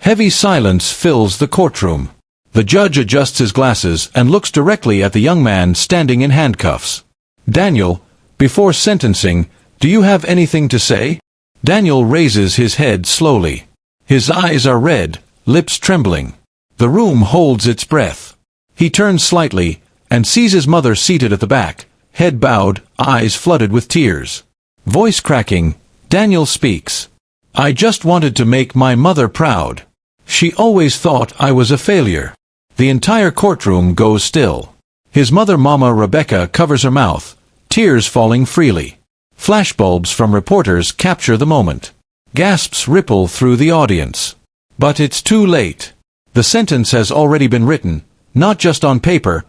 Heavy silence fills the courtroom. The judge adjusts his glasses and looks directly at the young man standing in handcuffs. Daniel, before sentencing, do you have anything to say? Daniel raises his head slowly. His eyes are red, lips trembling. The room holds its breath. He turns slightly and sees his mother seated at the back, head bowed, eyes flooded with tears. Voice cracking, Daniel speaks. I just wanted to make my mother proud. She always thought I was a failure. The entire courtroom goes still. His mother, Mama Rebecca, covers her mouth, tears falling freely. Flashbulbs from reporters capture the moment. Gasps ripple through the audience. But it's too late. The sentence has already been written, not just on paper,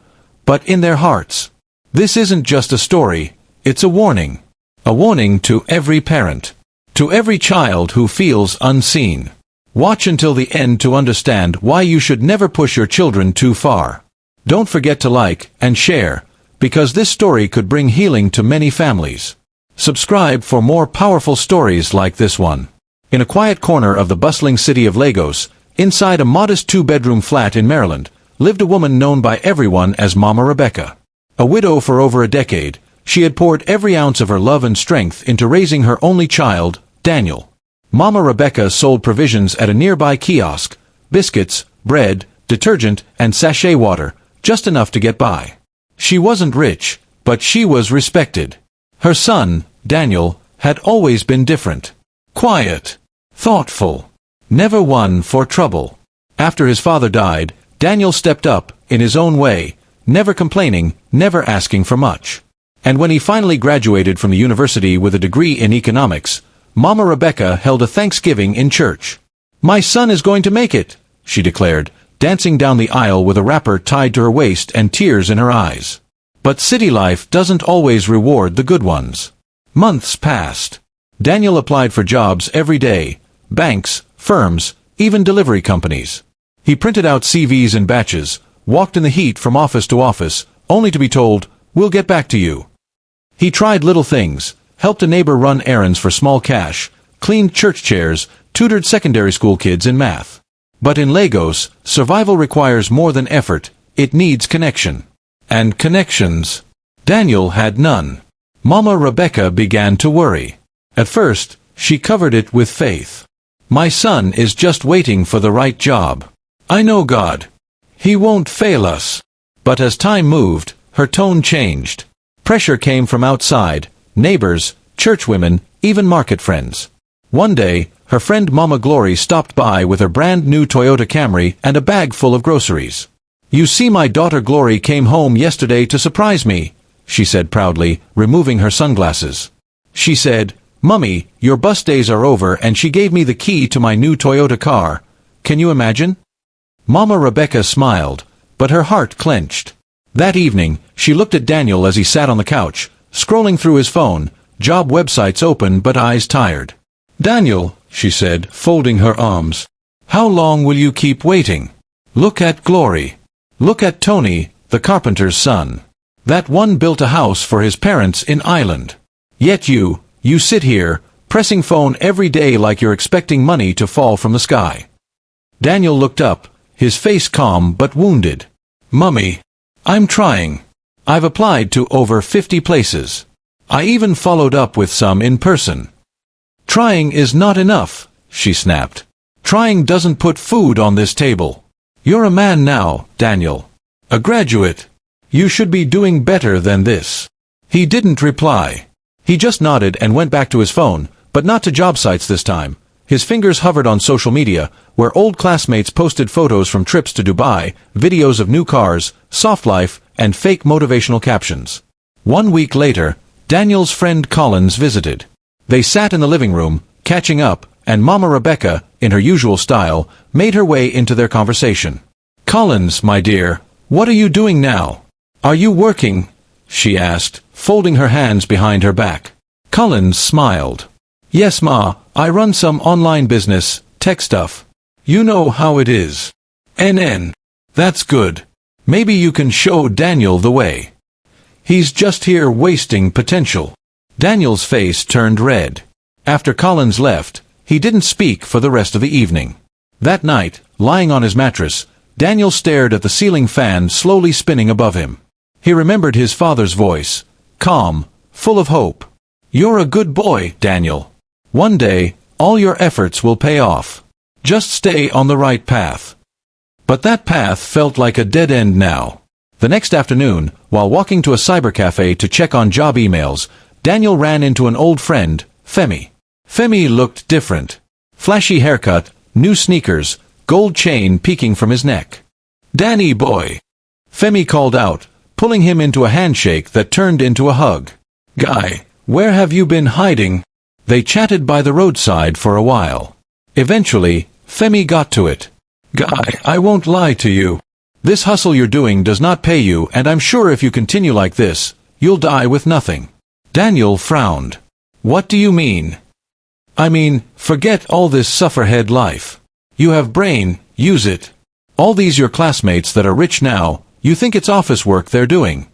but in their hearts. This isn't just a story, it's a warning. A warning to every parent. To every child who feels unseen. Watch until the end to understand why you should never push your children too far. Don't forget to like and share, because this story could bring healing to many families. Subscribe for more powerful stories like this one. In a quiet corner of the bustling city of Lagos, inside a modest 2-bedroom flat in Maryland, lived a woman known by everyone as Mama Rebecca. A widow for over a decade, she had poured every ounce of her love and strength into raising her only child, Daniel. Mama Rebecca sold provisions at a nearby kiosk, biscuits, bread, detergent, and sachet water, just enough to get by. She wasn't rich, but she was respected. Her son, Daniel, had always been different. Quiet. Thoughtful. Never one for trouble. After his father died, Daniel stepped up, in his own way, never complaining, never asking for much. And when he finally graduated from the university with a degree in economics, Mama Rebecca held a Thanksgiving in church. My son is going to make it, she declared, dancing down the aisle with a wrapper tied to her waist and tears in her eyes. But city life doesn't always reward the good ones. Months passed. Daniel applied for jobs every day, banks, firms, even delivery companies. He printed out CVs in batches, walked in the heat from office to office, only to be told, "We'll get back to you." He tried little things, helped a neighbor run errands for small cash, cleaned church chairs, tutored secondary school kids in math. But in Lagos, survival requires more than effort, it needs connection. And connections. Daniel had none. Mama Rebecca began to worry. At first, she covered it with faith. My son is just waiting for the right job. I know God. He won't fail us. But as time moved, her tone changed. Pressure came from outside, neighbors, churchwomen, even market friends. One day, her friend Mama Glory stopped by with her brand new Toyota Camry and a bag full of groceries. You see, my daughter Glory came home yesterday to surprise me, she said proudly, removing her sunglasses. She said, Mummy, your bus days are over, and she gave me the key to my new Toyota car. Can you imagine? Mama Rebecca smiled, but her heart clenched. That evening, she looked at Daniel as he sat on the couch, scrolling through his phone, job websites open but eyes tired. Daniel, she said, folding her arms, how long will you keep waiting? Look at Glory. Look at Tony, the carpenter's son. That one built a house for his parents in Ireland. Yet you sit here, pressing phone every day like you're expecting money to fall from the sky. Daniel looked up, his face calm but wounded. Mummy, I'm trying. I've applied to over 50 places. I even followed up with some in person. Trying is not enough, she snapped. Trying doesn't put food on this table. You're a man now, Daniel. A graduate. You should be doing better than this. He didn't reply. He just nodded and went back to his phone, but not to job sites this time. His fingers hovered on social media, where old classmates posted photos from trips to Dubai, videos of new cars, soft life, and fake motivational captions. 1 week later, Daniel's friend Collins visited. They sat in the living room, catching up, and Mama Rebecca, in her usual style, made her way into their conversation. Collins, my dear, what are you doing now? Are you working? She asked, folding her hands behind her back. Collins smiled. Yes, Ma, I run some online business, tech stuff. You know how it is. NN. That's good. Maybe you can show Daniel the way. He's just here wasting potential. Daniel's face turned red. After Collins left, he didn't speak for the rest of the evening. That night, lying on his mattress, Daniel stared at the ceiling fan slowly spinning above him. He remembered his father's voice, calm, full of hope. "You're a good boy, Daniel. One day, all your efforts will pay off. Just stay on the right path." But that path felt like a dead end now. The next afternoon, while walking to a cybercafe to check on job emails, Daniel ran into an old friend, Femi. Femi looked different. Flashy haircut, new sneakers, gold chain peeking from his neck. "Danny boy!" Femi called out, pulling him into a handshake that turned into a hug. "Guy, where have you been hiding?" They chatted by the roadside for a while. Eventually, Femi got to it. "Guy, I won't lie to you. This hustle you're doing does not pay you, and I'm sure if you continue like this, you'll die with nothing." Daniel frowned. "What do you mean?" "I mean, forget all this sufferhead life. You have brain, use it. All these your classmates that are rich now, you think it's office work they're doing."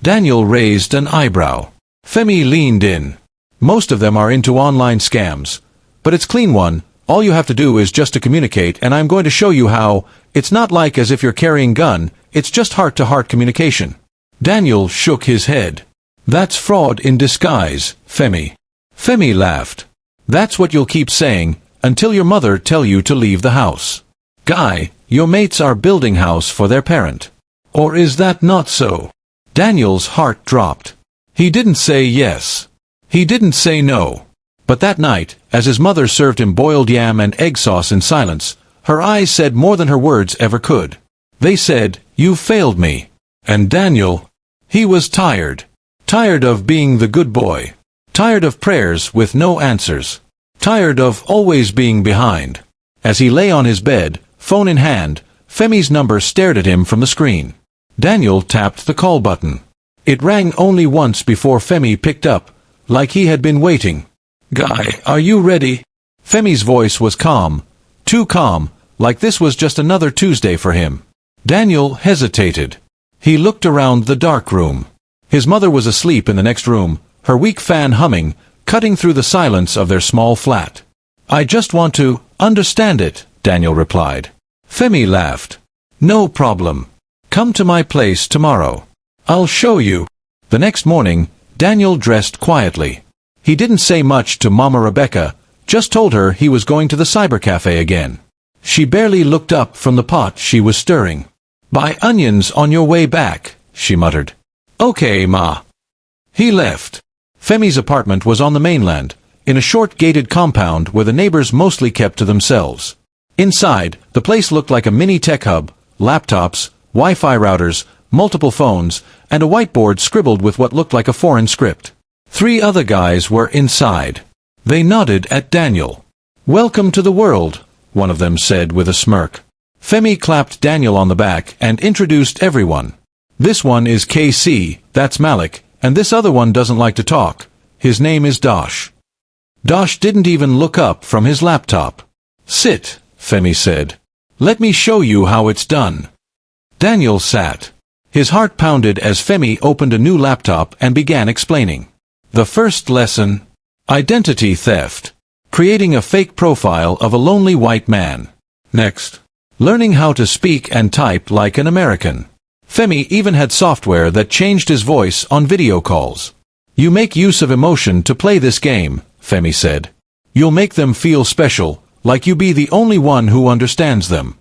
Daniel raised an eyebrow. Femi leaned in. "Most of them are into online scams. But it's clean one. All you have to do is just to communicate, and I'm going to show you how. It's not like as if you're carrying gun, it's just heart-to-heart communication." Daniel shook his head. "That's fraud in disguise, Femi." Femi laughed. "That's what you'll keep saying, until your mother tell you to leave the house. Guy, your mates are building house for their parent. Or is that not so?" Daniel's heart dropped. He didn't say yes. He didn't say no. But that night, as his mother served him boiled yam and egg sauce in silence, her eyes said more than her words ever could. They said, "You've failed me." And Daniel, he was tired. Tired of being the good boy. Tired of prayers with no answers. Tired of always being behind. As he lay on his bed, phone in hand, Femi's number stared at him from the screen. Daniel tapped the call button. It rang only once before Femi picked up, like he had been waiting. "Guy, are you ready?" Femi's voice was calm. Too calm, like this was just another Tuesday for him. Daniel hesitated. He looked around the dark room. His mother was asleep in the next room, her weak fan humming, cutting through the silence of their small flat. "I just want to understand it," Daniel replied. Femi laughed. "No problem. Come to my place tomorrow. I'll show you." The next morning, Daniel dressed quietly. He didn't say much to Mama Rebecca, just told her he was going to the cybercafe again. She barely looked up from the pot she was stirring. "Buy onions on your way back," she muttered. "Okay, Ma." He left. Femi's apartment was on the mainland, in a short gated compound where the neighbors mostly kept to themselves. Inside, the place looked like a mini tech hub, laptops, Wi-Fi routers, multiple phones, and a whiteboard scribbled with what looked like a foreign script. 3 other guys were inside. They nodded at Daniel. "Welcome to the world," one of them said with a smirk. Femi clapped Daniel on the back and introduced everyone. "This one is KC, that's Malik, and this other one doesn't like to talk. His name is Dosh." Dosh didn't even look up from his laptop. "Sit," Femi said. "Let me show you how it's done." Daniel sat. His heart pounded as Femi opened a new laptop and began explaining. The first lesson: identity theft. Creating a fake profile of a lonely white man. Next, learning how to speak and type like an American. Femi even had software that changed his voice on video calls. "You make use of emotion to play this game," Femi said. "You'll make them feel special, like you be the only one who understands them."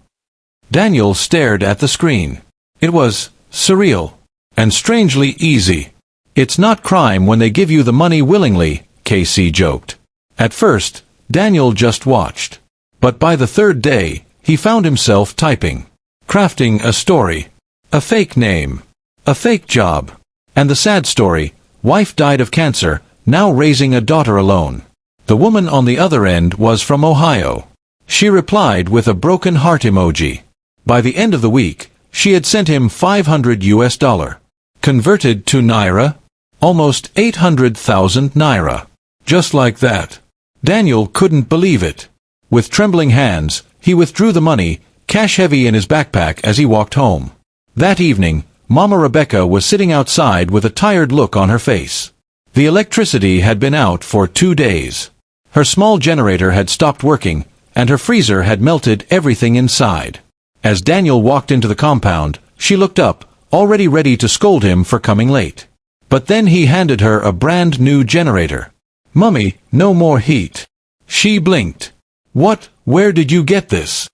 Daniel stared at the screen. It was surreal and strangely easy. "It's not crime when they give you the money willingly," KC joked. At first, Daniel just watched. But by the 3rd day, he found himself typing, crafting a story, a fake name, a fake job, and the sad story: wife died of cancer, now raising a daughter alone. The woman on the other end was from Ohio. She replied with a broken heart emoji. By the end of the week, she had sent him $500. Converted to Naira? Almost 800,000 Naira. Just like that. Daniel couldn't believe it. With trembling hands, he withdrew the money, cash heavy in his backpack as he walked home. That evening, Mama Rebecca was sitting outside with a tired look on her face. The electricity had been out for 2 days. Her small generator had stopped working, and her freezer had melted everything inside. As Daniel walked into the compound, she looked up, already ready to scold him for coming late. But then he handed her a brand new generator. "Mummy, no more heat." She blinked. "What? Where did you get this?"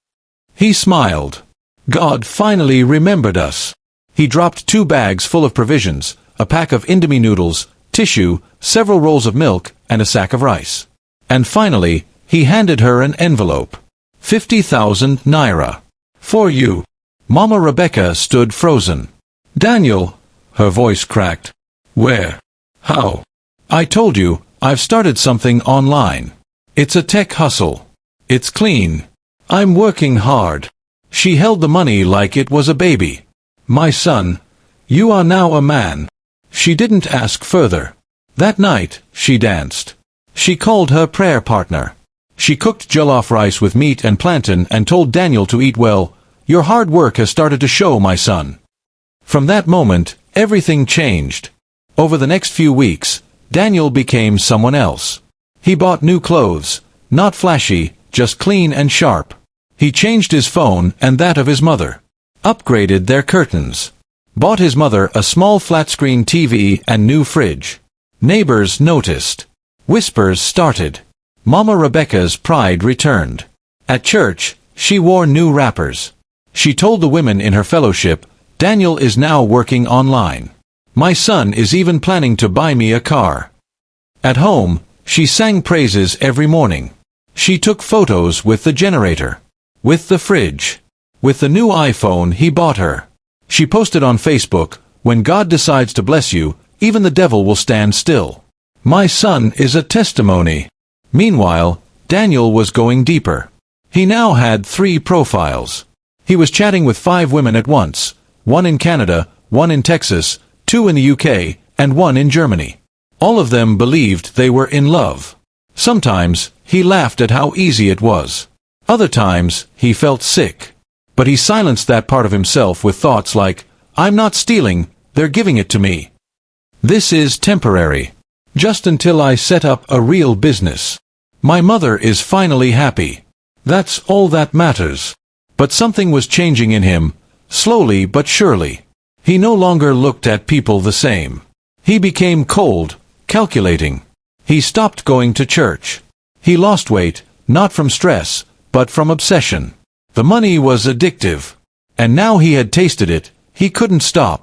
He smiled. "God finally remembered us." He dropped 2 bags full of provisions, a pack of Indomie noodles, tissue, several rolls of milk, and a sack of rice. And finally, he handed her an envelope. 50,000 naira. "For you." Mama Rebecca stood frozen. "Daniel," her voice cracked. "Where? How?" "I told you, I've started something online. It's a tech hustle. It's clean. I'm working hard." She held the money like it was a baby. "My son, you are now a man." She didn't ask further. That night, she danced. She called her prayer partner. She cooked jollof rice with meat and plantain and told Daniel to eat well. "Your hard work has started to show, my son." From that moment, everything changed. Over the next few weeks, Daniel became someone else. He bought new clothes, not flashy, just clean and sharp. He changed his phone and that of his mother. Upgraded their curtains. Bought his mother a small flat-screen TV and new fridge. Neighbors noticed. Whispers started. Mama Rebecca's pride returned. At church, she wore new wrappers. She told the women in her fellowship, "Daniel is now working online. My son is even planning to buy me a car." At home, she sang praises every morning. She took photos with the generator, with the fridge, with the new iPhone he bought her. She posted on Facebook, "When God decides to bless you, even the devil will stand still. My son is a testimony." Meanwhile, Daniel was going deeper. He now had 3 profiles. He was chatting with 5 women at once, 1 in Canada, 1 in Texas, 2 in the UK, and 1 in Germany. All of them believed they were in love. Sometimes, he laughed at how easy it was. Other times, he felt sick. But he silenced that part of himself with thoughts like, "I'm not stealing, they're giving it to me. This is temporary. Just until I set up a real business. My mother is finally happy. That's all that matters." But something was changing in him, slowly but surely. He no longer looked at people the same. He became cold, calculating. He stopped going to church. He lost weight, not from stress, but from obsession. The money was addictive. And now he had tasted it, he couldn't stop.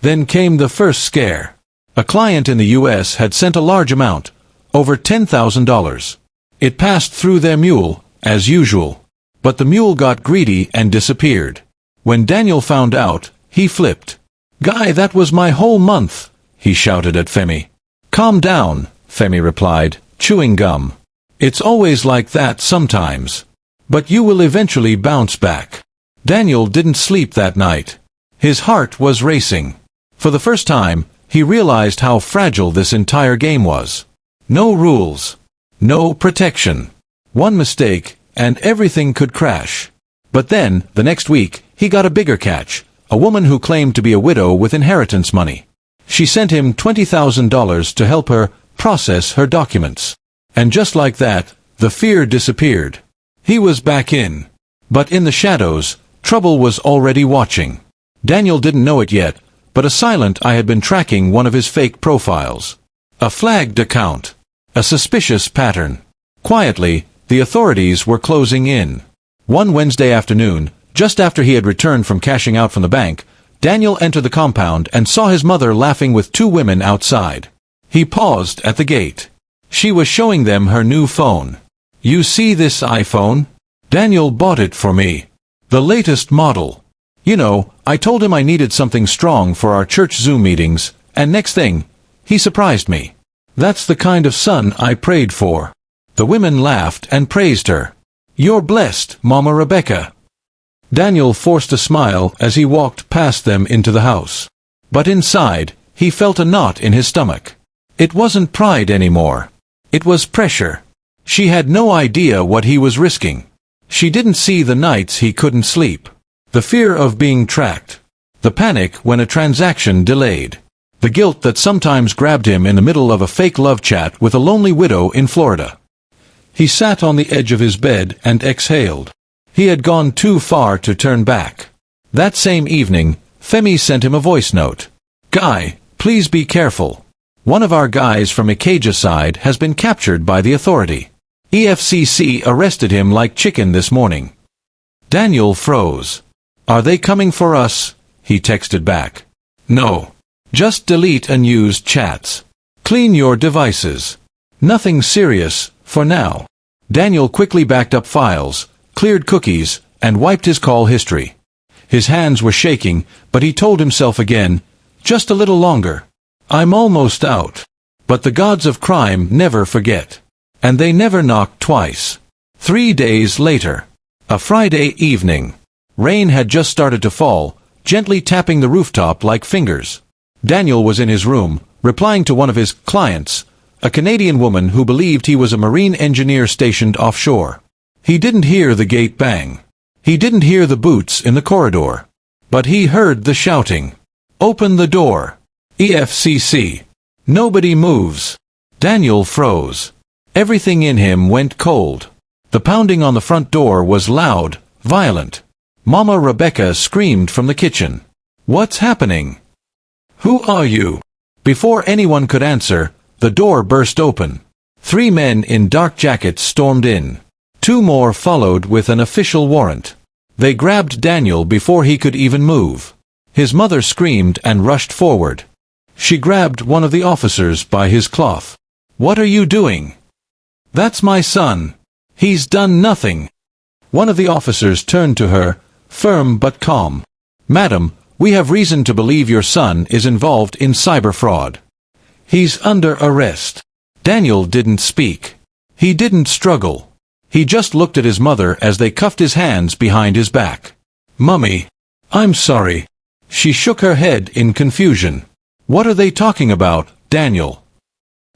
Then came the first scare. A client in the US had sent a large amount, over $10,000. It passed through their mule, as usual. But the mule got greedy and disappeared. When Daniel found out, he flipped. "Guy, that was my whole month," he shouted at Femi. "Calm down," Femi replied, chewing gum. "It's always like that sometimes. But you will eventually bounce back." Daniel didn't sleep that night. His heart was racing. For the first time, he realized how fragile this entire game was. No rules. No protection. One mistake, and everything could crash. But then, the next week, he got a bigger catch, a woman who claimed to be a widow with inheritance money. She sent him $20,000 to help her process her documents. And just like that, the fear disappeared. He was back in. But in the shadows, trouble was already watching. Daniel didn't know it yet, but a silent eye had been tracking one of his fake profiles. A flagged account. A suspicious pattern. Quietly, the authorities were closing in. One Wednesday afternoon, just after he had returned from cashing out from the bank, Daniel entered the compound and saw his mother laughing with 2 women outside. He paused at the gate. She was showing them her new phone. "You see this iPhone? Daniel bought it for me. The latest model. You know, I told him I needed something strong for our church Zoom meetings, and next thing, he surprised me. That's the kind of son I prayed for." The women laughed and praised her. "You're blessed, Mama Rebecca." Daniel forced a smile as he walked past them into the house. But inside, he felt a knot in his stomach. It wasn't pride anymore. It was pressure. She had no idea what he was risking. She didn't see the nights he couldn't sleep. The fear of being tracked. The panic when a transaction delayed. The guilt that sometimes grabbed him in the middle of a fake love chat with a lonely widow in Florida. He sat on the edge of his bed and exhaled. He had gone too far to turn back. That same evening, Femi sent him a voice note. "Guy, please be careful. One of our guys from Ikeja side has been captured by the authority. EFCC arrested him like chicken this morning." Daniel froze. "Are they coming for us?" he texted back. "No. Just delete unused chats. Clean your devices. Nothing serious, for now." Daniel quickly backed up files, cleared cookies, and wiped his call history. His hands were shaking, but he told himself again, "Just a little longer. I'm almost out." But the gods of crime never forget. And they never knock twice. 3 days later. A Friday evening. Rain had just started to fall, gently tapping the rooftop like fingers. Daniel was in his room, replying to one of his clients, a Canadian woman who believed he was a marine engineer stationed offshore. He didn't hear the gate bang. He didn't hear the boots in the corridor. But he heard the shouting. "Open the door. EFCC. Nobody moves." Daniel froze. Everything in him went cold. The pounding on the front door was loud, violent. Mama Rebecca screamed from the kitchen. "What's happening? Who are you?" Before anyone could answer, the door burst open. 3 men in dark jackets stormed in. 2 more followed with an official warrant. They grabbed Daniel before he could even move. His mother screamed and rushed forward. She grabbed one of the officers by his cloth. "What are you doing?" "That's my son. He's done nothing." One of the officers turned to her, firm but calm. "Madam, we have reason to believe your son is involved in cyber fraud. He's under arrest." Daniel didn't speak. He didn't struggle. He just looked at his mother as they cuffed his hands behind his back. "Mummy, I'm sorry." She shook her head in confusion. "What are they talking about, Daniel?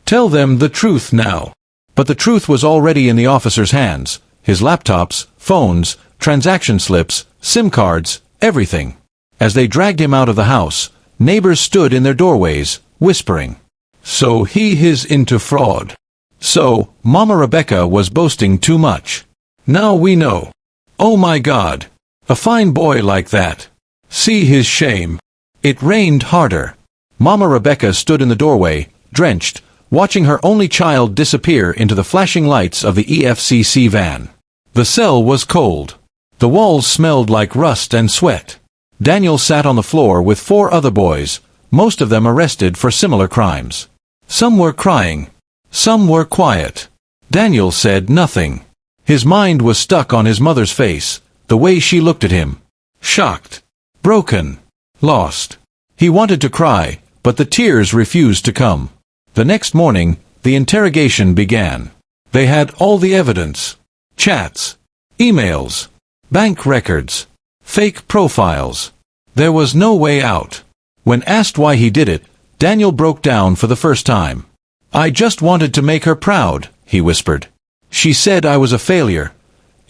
Tell them the truth now." But the truth was already in the officer's hands. His laptops, phones, transaction slips, SIM cards, everything. As they dragged him out of the house, neighbors stood in their doorways, whispering. "So he is into fraud. So, Mama Rebecca was boasting too much. Now we know. Oh my God. A fine boy like that. See his shame." It rained harder. Mama Rebecca stood in the doorway, drenched, watching her only child disappear into the flashing lights of the EFCC van. The cell was cold. The walls smelled like rust and sweat. Daniel sat on the floor with 4 other boys, most of them arrested for similar crimes. Some were crying. Some were quiet. Daniel said nothing. His mind was stuck on his mother's face, the way she looked at him. Shocked. Broken. Lost. He wanted to cry, but the tears refused to come. The next morning, the interrogation began. They had all the evidence. Chats. Emails. Bank records. Fake profiles. There was no way out. When asked why he did it, Daniel broke down for the first time. "I just wanted to make her proud," he whispered. "She said I was a failure.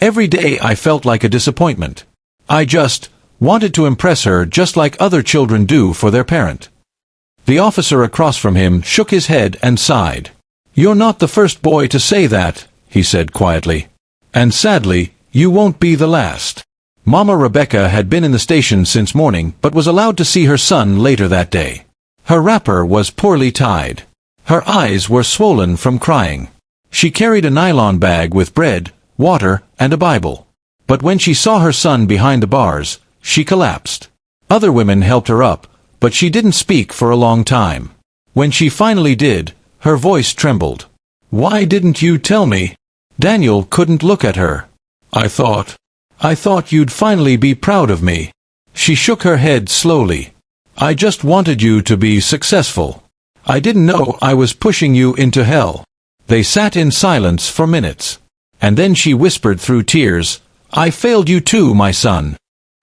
Every day I felt like a disappointment. I just wanted to impress her just like other children do for their parent." The officer across from him shook his head and sighed. "You're not the first boy to say that," he said quietly. "And sadly, you won't be the last." Mama Rebecca had been in the station since morning but was allowed to see her son later that day. Her wrapper was poorly tied. Her eyes were swollen from crying. She carried a nylon bag with bread, water, and a Bible. But when she saw her son behind the bars, she collapsed. Other women helped her up, but she didn't speak for a long time. When she finally did, her voice trembled. "Why didn't you tell me?" Daniel couldn't look at her. I thought you'd finally be proud of me." She shook her head slowly. "I just wanted you to be successful. I didn't know I was pushing you into hell." They sat in silence for minutes. And then she whispered through tears, "I failed you too, my son."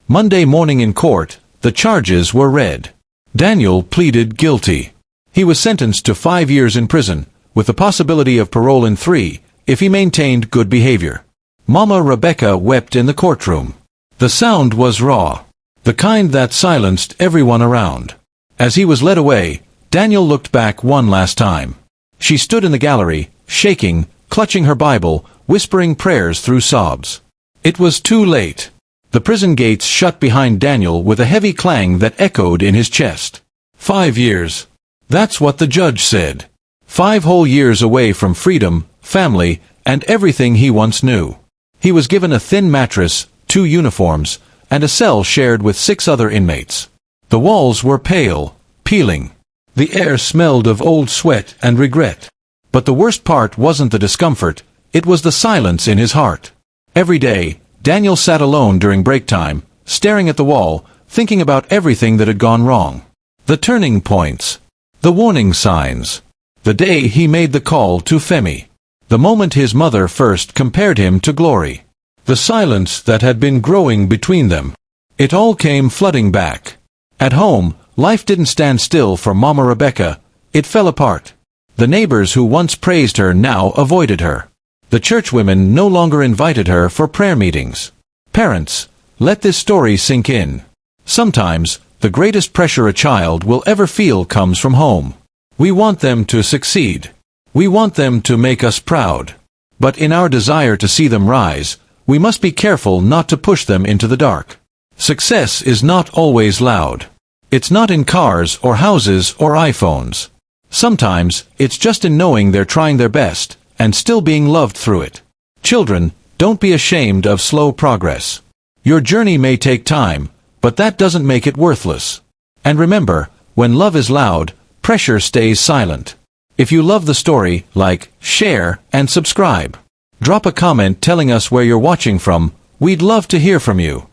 Monday morning in court, the charges were read. Daniel pleaded guilty. He was sentenced to 5 years in prison, with the possibility of parole in 3, if he maintained good behavior. Mama Rebecca wept in the courtroom. The sound was raw, the kind that silenced everyone around. As he was led away, Daniel looked back one last time. She stood in the gallery, shaking, clutching her Bible, whispering prayers through sobs. It was too late. The prison gates shut behind Daniel with a heavy clang that echoed in his chest. 5 years. That's what the judge said. 5 whole years away from freedom, family, and everything he once knew. He was given a thin mattress, 2 uniforms, and a cell shared with 6 other inmates. The walls were pale, peeling. The air smelled of old sweat and regret. But the worst part wasn't the discomfort, it was the silence in his heart. Every day, Daniel sat alone during break time, staring at the wall, thinking about everything that had gone wrong. The turning points. The warning signs. The day he made the call to Femi. The moment his mother first compared him to Glory. The silence that had been growing between them. It all came flooding back. At home, life didn't stand still for Mama Rebecca, it fell apart. The neighbors who once praised her now avoided her. The churchwomen no longer invited her for prayer meetings. Parents, let this story sink in. Sometimes, the greatest pressure a child will ever feel comes from home. We want them to succeed. We want them to make us proud. But in our desire to see them rise, we must be careful not to push them into the dark. Success is not always loud. It's not in cars or houses or iPhones. Sometimes, it's just in knowing they're trying their best, and still being loved through it. Children, don't be ashamed of slow progress. Your journey may take time, but that doesn't make it worthless. And remember, when love is loud, pressure stays silent. If you love the story, like, share, and subscribe. Drop a comment telling us where you're watching from, we'd love to hear from you.